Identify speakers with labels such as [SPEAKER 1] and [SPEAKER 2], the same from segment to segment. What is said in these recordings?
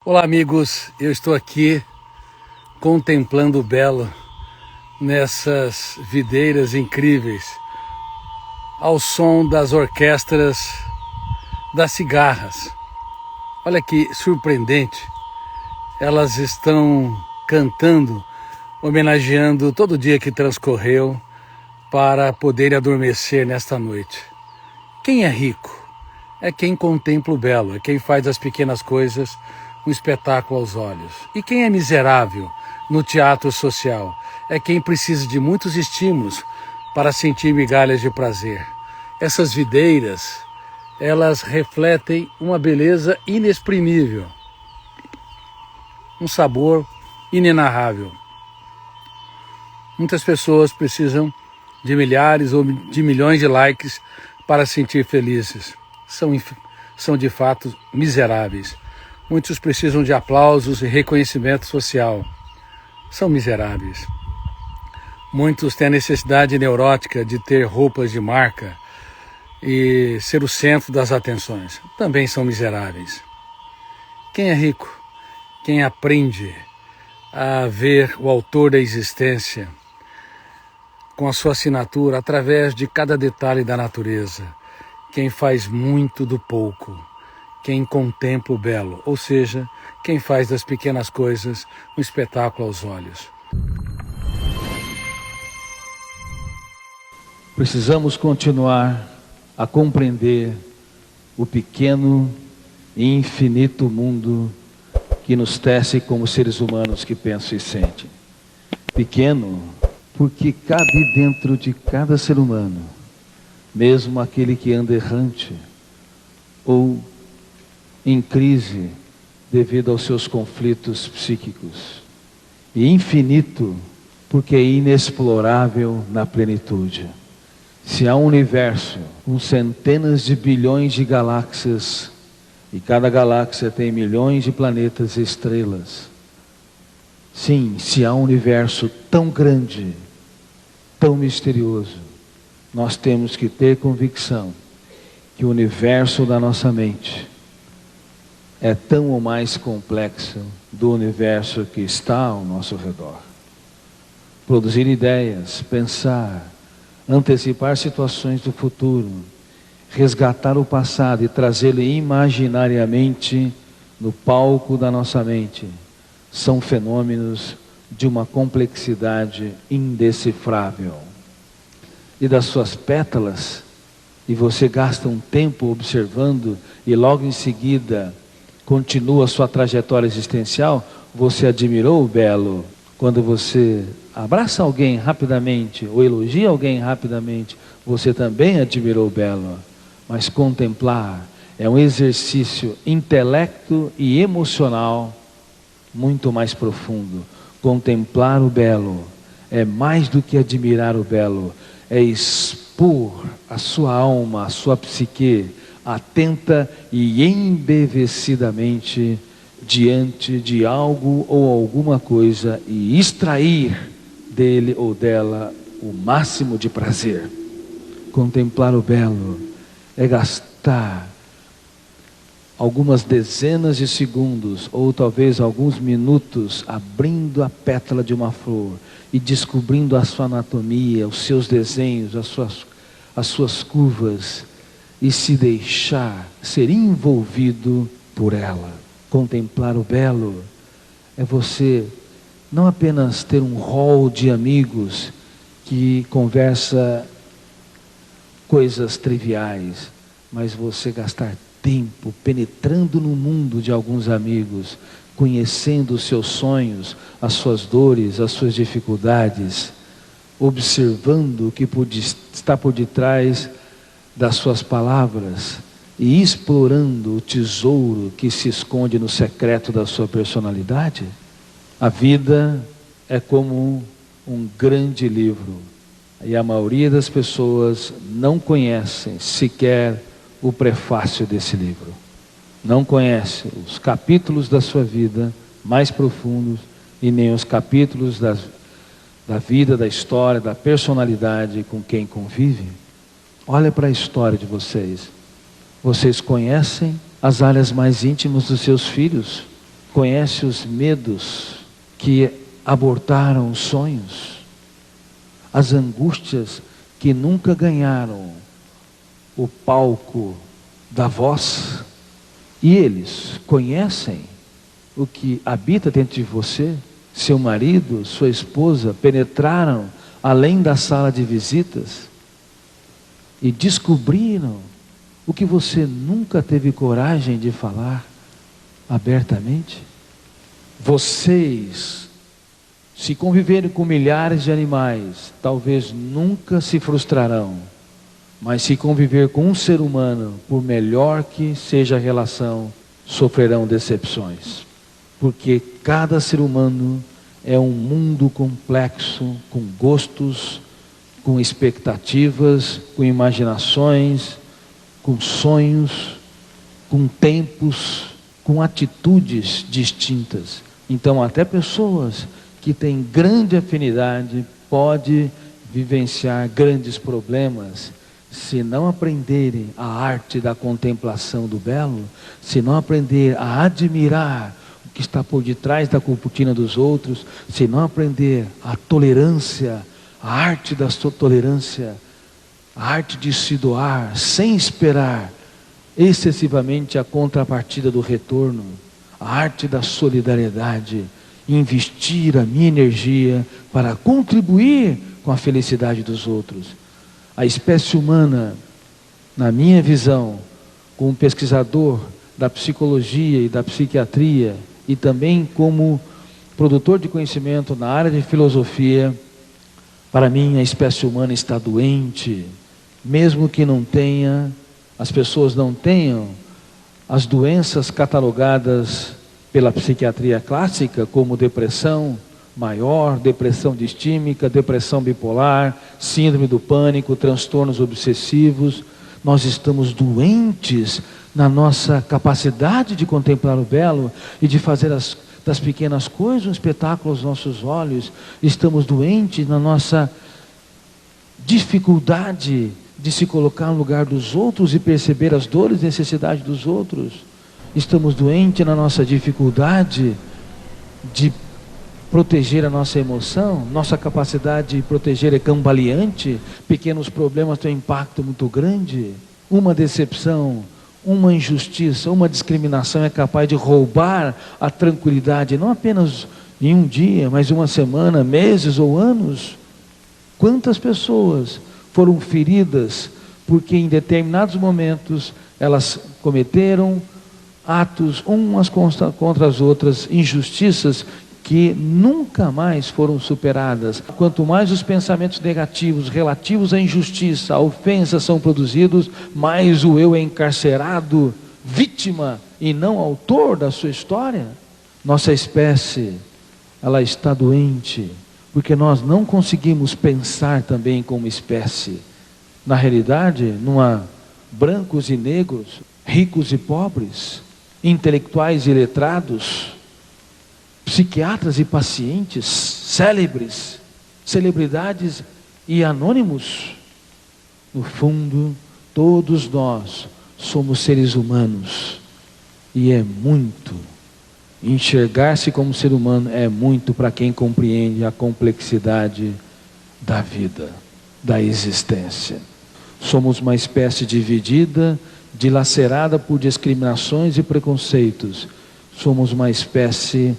[SPEAKER 1] Olá, amigos, eu estou aqui contemplando o belo nessas videiras incríveis, ao som das orquestras das cigarras. Olha que surpreendente, elas estão cantando, homenageando todo o dia que transcorreu para poder adormecer nesta noite. Quem é rico? É quem contempla o belo, é quem faz das pequenas coisas um espetáculo aos olhos. E quem é miserável no teatro social? É quem precisa de muitos estímulos para sentir migalhas de prazer. Essas videiras, elas refletem uma beleza inexprimível, um sabor inenarrável. Muitas pessoas precisam de milhares ou de milhões de likes para sentir felizes. São de fato miseráveis. Muitos precisam de aplausos e reconhecimento social. São miseráveis. Muitos têm a necessidade neurótica de ter roupas de marca e ser o centro das atenções. Também são miseráveis. Quem é rico? Quem aprende a ver o autor da existência com a sua assinatura através de cada detalhe da natureza. Quem faz muito do pouco. Quem contempla o belo, ou seja, quem faz das pequenas coisas um espetáculo aos olhos.
[SPEAKER 2] Precisamos continuar a compreender o pequeno e infinito mundo que nos tece como seres humanos que pensam e sentem. Pequeno porque cabe dentro de cada ser humano, mesmo aquele que anda errante ou em crise devido aos seus conflitos psíquicos. E infinito porque é inexplorável na plenitude. Se há um universo com centenas de bilhões de galáxias, e cada galáxia tem milhões de planetas e estrelas, sim, se há um universo tão grande, tão misterioso, nós temos que ter convicção que o universo da nossa mente é tão ou mais complexo do universo que está ao nosso redor. Produzir ideias, pensar, antecipar situações do futuro, resgatar o passado e trazê-lo imaginariamente no palco da nossa mente, são fenômenos de uma complexidade indecifrável. E das suas pétalas, e você gasta um tempo observando e logo em seguida continua a sua trajetória existencial, você admirou o belo. Quando você abraça alguém rapidamente ou elogia alguém rapidamente, você também admirou o belo. Mas contemplar é um exercício intelecto e emocional muito mais profundo. Contemplar o belo é mais do que admirar o belo, é expor a sua alma, a sua psique, atenta e embevecidamente diante de algo ou alguma coisa e extrair dele ou dela o máximo de prazer. Contemplar o belo é gastar algumas dezenas de segundos ou talvez alguns minutos abrindo a pétala de uma flor e descobrindo a sua anatomia, os seus desenhos, as suas curvas, e se deixar ser envolvido por ela. Contemplar o belo é você não apenas ter um rol de amigos que conversa coisas triviais, mas você gastar tempo penetrando no mundo de alguns amigos, conhecendo os seus sonhos, as suas dores, as suas dificuldades, observando o que está por detrás das suas palavras e explorando o tesouro que se esconde no secreto da sua personalidade. A vida é como um grande livro e a maioria das pessoas não conhecem sequer o prefácio desse livro. Não conhece os capítulos da sua vida mais profundos e nem os capítulos da vida, da história, da personalidade com quem convive. Olha para a história de vocês. Vocês conhecem as áreas mais íntimas dos seus filhos. conhece os medos que abortaram os sonhos, as angústias que nunca ganharam o palco da voz, e eles conhecem o que habita dentro de você. Seu marido, sua esposa penetraram além da sala de visitas e descobriram o que você nunca teve coragem de falar abertamente. Vocês, se conviverem com milhares de animais, talvez nunca se frustrarão, mas se conviver com um ser humano, por melhor que seja a relação, sofrerão decepções. Porque cada ser humano é um mundo complexo, com gostos, com expectativas, com imaginações, com sonhos, com tempos, com atitudes distintas. Então até pessoas que têm grande afinidade podem vivenciar grandes problemas, se não aprenderem a arte da contemplação do belo, se não aprender a admirar o que está por detrás da cortina dos outros, se não aprender a tolerância, a arte da tolerância, a arte de se doar sem esperar excessivamente a contrapartida do retorno, a arte da solidariedade, investir a minha energia para contribuir com a felicidade dos outros. A espécie humana, na minha visão, como pesquisador da psicologia e da psiquiatria, e também como produtor de conhecimento na área de filosofia, para mim a espécie humana está doente, mesmo que não tenha, as pessoas não tenham as doenças catalogadas pela psiquiatria clássica, como depressão maior, depressão distímica, depressão bipolar, síndrome do pânico, transtornos obsessivos. Nós estamos doentes na nossa capacidade de contemplar o belo e de fazer das pequenas coisas um espetáculo aos nossos olhos. Estamos doentes na nossa dificuldade de se colocar no lugar dos outros e perceber as dores e necessidades dos outros. Estamos doentes na nossa dificuldade de proteger a nossa emoção. Nossa capacidade de proteger é cambaleante. Pequenos problemas têm um impacto muito grande. Uma decepção, uma injustiça, uma discriminação é capaz de roubar a tranquilidade, não apenas em um dia, mas uma semana, meses ou anos. Quantas pessoas foram feridas porque em determinados momentos elas cometeram atos umas contra as outras, injustiças que nunca mais foram superadas. Quanto mais os pensamentos negativos relativos à injustiça, à ofensa são produzidos, mais o eu é encarcerado, vítima e não autor da sua história. Nossa espécie, ela está doente, porque nós não conseguimos pensar também como espécie. Na realidade, não há brancos e negros, ricos e pobres, intelectuais e letrados, psiquiatras e pacientes, célebres, celebridades e anônimos. No fundo, todos nós somos seres humanos, e é muito. Enxergar-se como ser humano é muito para quem compreende a complexidade da vida, da existência. Somos uma espécie dividida, dilacerada por discriminações e preconceitos. Somos uma espécie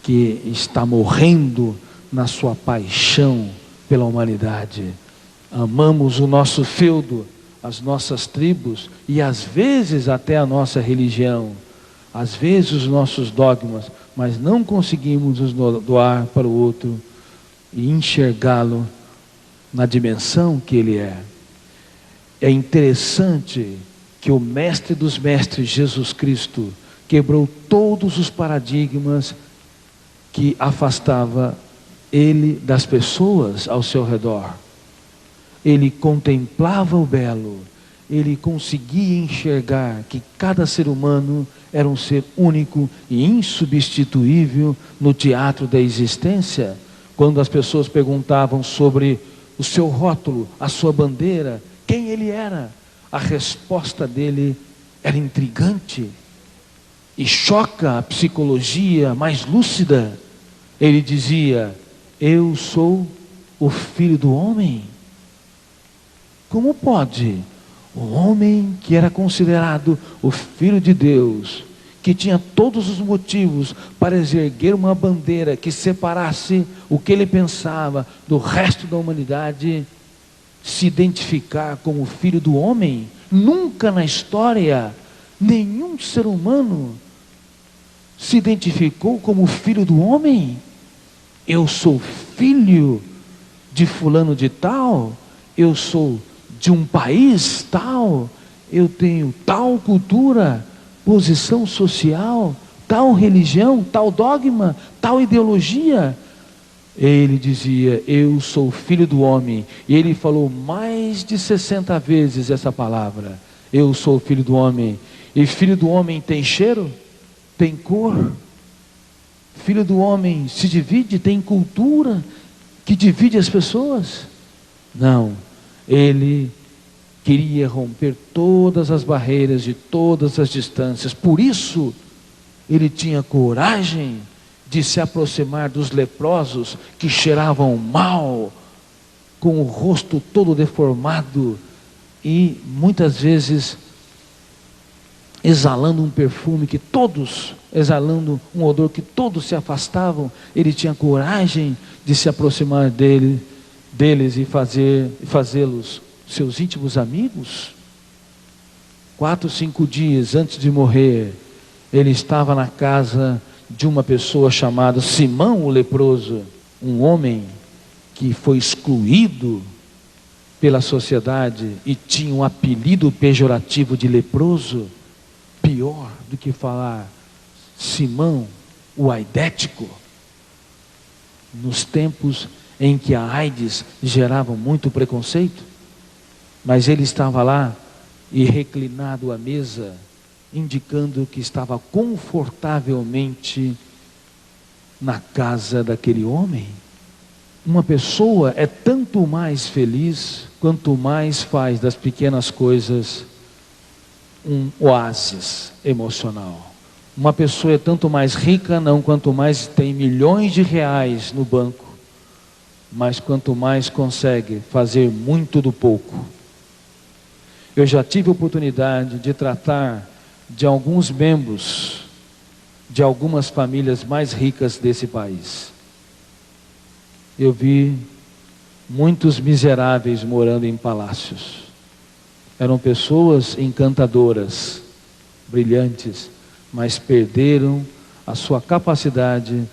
[SPEAKER 2] que está morrendo na sua paixão pela humanidade. Amamos o nosso feudo, as nossas tribos e às vezes até a nossa religião, às vezes os nossos dogmas, mas não conseguimos nos doar para o outro e enxergá-lo na dimensão que ele é. É interessante que o mestre dos mestres, Jesus Cristo, quebrou todos os paradigmas que afastava ele das pessoas ao seu redor. Ele contemplava o belo, ele conseguia enxergar que cada ser humano era um ser único e insubstituível no teatro da existência. Quando as pessoas perguntavam sobre o seu rótulo, a sua bandeira, quem ele era, a resposta dele era intrigante. e choca a psicologia mais lúcida. Ele dizia: eu sou o Filho do Homem. Como pode o homem que era considerado o Filho de Deus, que tinha todos os motivos para erguer uma bandeira que separasse o que ele pensava do resto da humanidade, se identificar como Filho do Homem? Nunca na história nenhum ser humano se identificou como Filho do Homem. Eu sou filho de fulano de tal, eu sou de um país tal, eu tenho tal cultura, posição social, tal religião, tal dogma, tal ideologia. Ele dizia: eu sou Filho do Homem. E ele falou mais de 60 vezes essa palavra: eu sou Filho do Homem. E Filho do Homem tem cheiro? Tem cor? Filho do Homem se divide? Tem cultura que divide as pessoas? Não. Ele queria romper todas as barreiras de todas as distâncias. Por isso, ele tinha coragem de se aproximar dos leprosos que cheiravam mal, com o rosto todo deformado e muitas vezes exalando um perfume que todos, exalando um odor que todos se afastavam. Ele tinha coragem de se aproximar deles e fazê-los seus íntimos amigos. 4, 5 dias antes de morrer, ele estava na casa de uma pessoa chamada Simão o leproso, um homem que foi excluído pela sociedade e tinha um apelido pejorativo de leproso. Pior do que falar Simão o aidético. Nos tempos em que a AIDS gerava muito preconceito, mas ele estava lá e reclinado à mesa, indicando que estava confortavelmente na casa daquele homem. Uma pessoa é tanto mais feliz quanto mais faz das pequenas coisas um oásis emocional. Uma pessoa é tanto mais rica não quanto mais tem milhões de reais no banco, mas quanto mais consegue fazer muito do pouco. Eu já tive a oportunidade de tratar de alguns membros de algumas famílias mais ricas desse país. Eu vi muitos miseráveis morando em palácios. Eram pessoas encantadoras, brilhantes, mas perderam a sua capacidade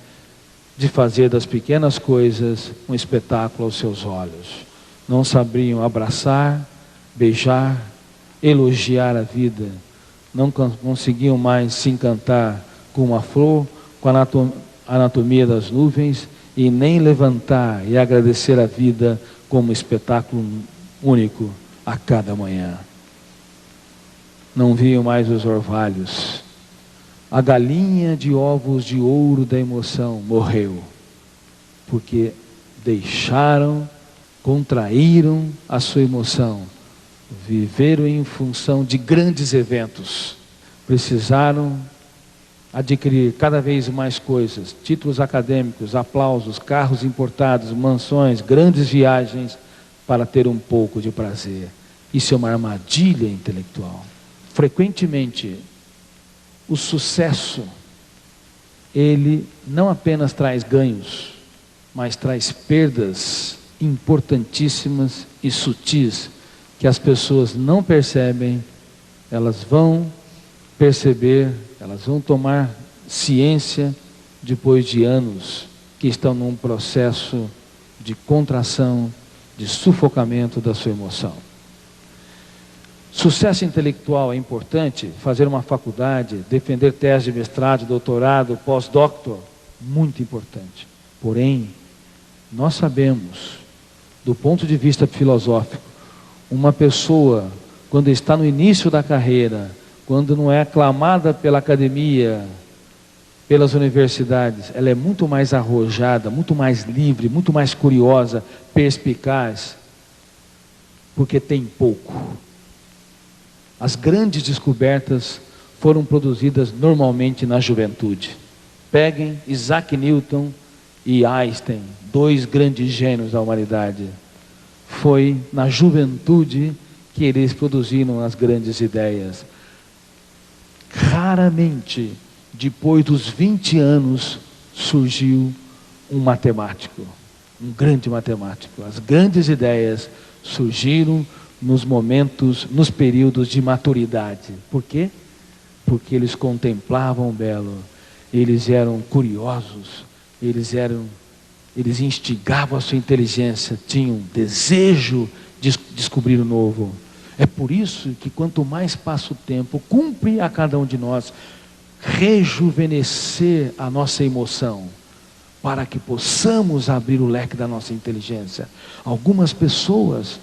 [SPEAKER 2] de fazer das pequenas coisas um espetáculo aos seus olhos. Não sabiam abraçar, beijar, elogiar a vida. Não conseguiam mais se encantar com uma flor, com a anatomia das nuvens, e nem levantar e agradecer a vida como espetáculo único a cada manhã. Não viam mais os orvalhos. A galinha de ovos de ouro da emoção morreu, porque deixaram, contraíram a sua emoção, viveram em função de grandes eventos, precisaram adquirir cada vez mais coisas, títulos acadêmicos, aplausos, carros importados, mansões, grandes viagens, para ter um pouco de prazer. Isso é uma armadilha intelectual. Frequentemente, o sucesso, ele não apenas traz ganhos, mas traz perdas importantíssimas e sutis, que as pessoas não percebem. Elas vão perceber, elas vão tomar ciência depois de anos que estão num processo de contração, de sufocamento da sua emoção. Sucesso intelectual é importante, fazer uma faculdade, defender tese de mestrado, doutorado, pós-doutor, muito importante. Porém, nós sabemos, do ponto de vista filosófico, uma pessoa, quando está no início da carreira, quando não é aclamada pela academia, pelas universidades, ela é muito mais arrojada, muito mais livre, muito mais curiosa, perspicaz, porque tem pouco. As grandes descobertas foram produzidas normalmente na juventude. Peguem Isaac Newton e Einstein, dois grandes gênios da humanidade. Foi na juventude que eles produziram as grandes ideias. Raramente, depois dos 20 anos, surgiu um matemático, um grande matemático. As grandes ideias surgiram nos períodos de maturidade. Por quê? Porque eles contemplavam o belo, eles eram curiosos, eles instigavam a sua inteligência, tinham desejo de descobrir o novo. É por isso que quanto mais passa o tempo, cumpre a cada um de nós rejuvenescer a nossa emoção, para que possamos abrir o leque da nossa inteligência. Algumas pessoas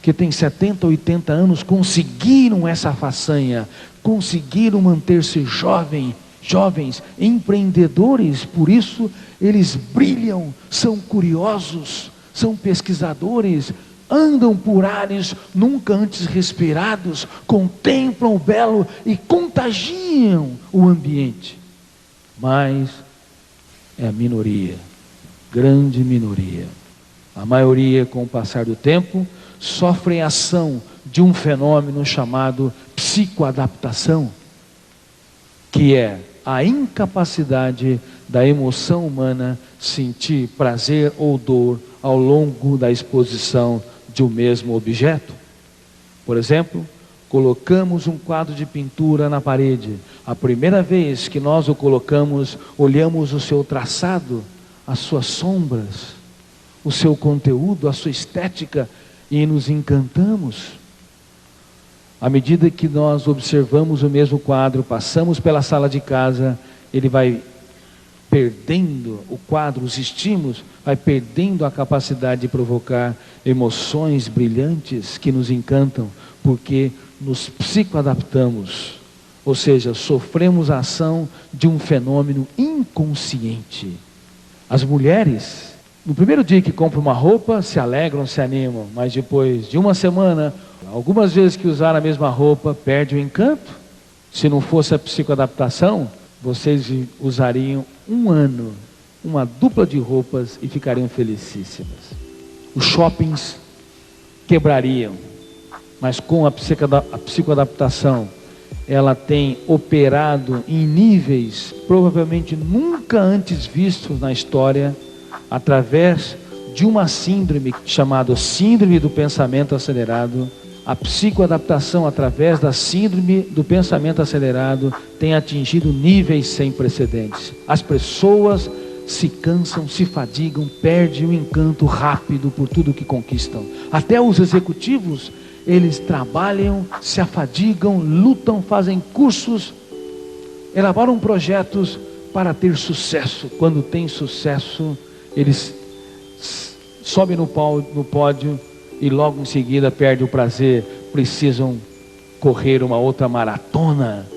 [SPEAKER 2] que têm 70, 80 anos conseguiram essa façanha, conseguiram manter-se jovens, empreendedores. Por isso eles brilham, são curiosos, são pesquisadores, andam por ares nunca antes respirados, contemplam o belo e contagiam o ambiente. Mas é a minoria, grande minoria. A maioria, com o passar do tempo, sofre a ação de um fenômeno chamado psicoadaptação, que é a incapacidade da emoção humana sentir prazer ou dor ao longo da exposição de um mesmo objeto. Por exemplo, colocamos um quadro de pintura na parede. A primeira vez que nós o colocamos, olhamos o seu traçado, as suas sombras, o seu conteúdo, a sua estética, e nos encantamos. À medida que nós observamos o mesmo quadro, passamos pela sala de casa, ele vai perdendo o quadro, os estímulos, vai perdendo a capacidade de provocar emoções brilhantes que nos encantam, porque nos psicoadaptamos, ou seja, sofremos a ação de um fenômeno inconsciente. As mulheres, no primeiro dia que compram uma roupa, se alegram, se animam, mas depois de uma semana, algumas vezes que usaram a mesma roupa, perde o encanto. Se não fosse a psicoadaptação, vocês usariam um ano, uma dupla de roupas e ficariam felicíssimas. Os shoppings quebrariam, mas com a psicoadaptação, ela tem operado em níveis provavelmente nunca antes vistos na história, através de uma síndrome chamada síndrome do pensamento acelerado. A psicoadaptação através da síndrome do pensamento acelerado tem atingido níveis sem precedentes. As pessoas se cansam, se fadigam, perdem o encanto rápido por tudo que conquistam. Até os executivos, eles trabalham, se afadigam, lutam, fazem cursos, elaboram projetos para ter sucesso. Quando tem sucesso, eles sobem no pódio e logo em seguida perdem o prazer, precisam correr uma outra maratona,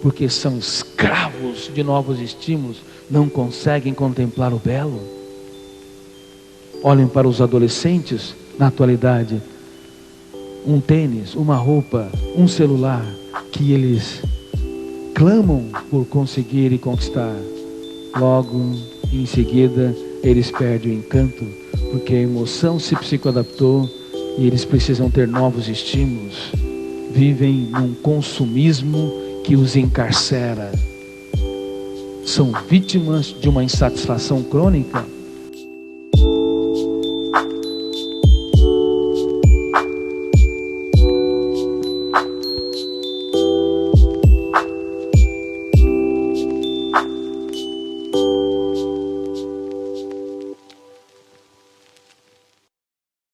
[SPEAKER 2] porque são escravos de novos estímulos, não conseguem contemplar o belo. Olhem para os adolescentes na atualidade, um tênis, uma roupa, um celular, que eles clamam por conseguir e conquistar. Logo em seguida eles perdem o encanto, porque a emoção se psicoadaptou e eles precisam ter novos estímulos. Vivem num consumismo que os encarcera. São vítimas de uma insatisfação crônica